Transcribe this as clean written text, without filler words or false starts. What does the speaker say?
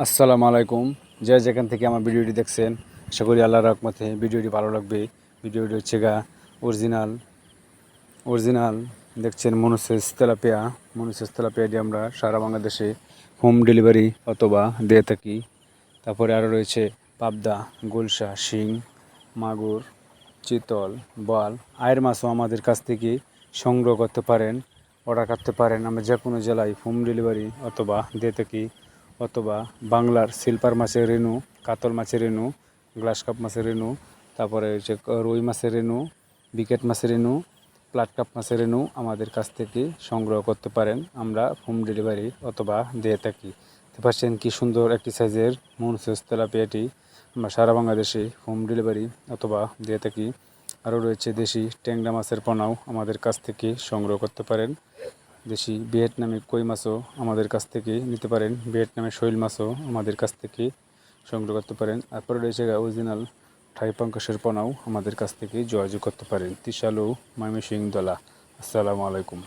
আসসালামু আলাইকুম। যে যেখান থেকে আমার ভিডিওটি দেখছেন, আশা করি আল্লাহর রহমতে ভিডিওটি ভালো লাগবে। ভিডিওটি হচ্ছে অরিজিনাল অরিজিনাল দেখছেন মনুসেস তেলাপিয়াটি আমরা সারা বাংলাদেশে হোম ডেলিভারি অথবা দিয়ে থাকি। তারপরে আরও রয়েছে পাবদা, গুলশা, শিং, মাগুর, চিতল, বোয়াল, আয়ের মাছও আমাদের কাছ থেকে সংগ্রহ করতে পারেন, অর্ডার করতে পারেন। আমরা যে কোনো জেলায় হোম ডেলিভারি অথবা দিয়ে থাকি, অথবা বাংলার সিলভার মাছের রেণু, কাতল মাছের রেণু, গ্লাস কাপ মাছের রেণু, তারপরে হচ্ছে রুই মাছের রেণু, বিকেট মাছের রেণু, প্লাট কাপ মাছের রেণু আমাদের কাছ থেকে সংগ্রহ করতে পারেন। আমরা হোম ডেলিভারি অথবা দিয়ে থাকি। দেখতে পাচ্ছেন কি সুন্দর একটি সাইজের মনসেস তেলাপিয়াটি আমরা সারা বাংলাদেশে হোম ডেলিভারি অথবা দিয়ে থাকি। আরও রয়েছে দেশি ট্যাংরা মাছের পোনাও আমাদের কাছ থেকে সংগ্রহ করতে পারেন। দেশি ভিয়েতনামি কই মাছও আমাদের কাছ থেকে নিতে পারেন। ভিয়েতনামের শৈল মাছও আমাদের কাছ থেকে সংগ্রহ করতে পারেন। তারপরে রয়েছে অরিজিনাল থাই পাঙ্কাশের পোনাও আমাদের কাছ থেকে যোগাযোগ করতে পারেন। ত্রিশালু, ময়মনসিংহ, দলা। আসসালামু আলাইকুম।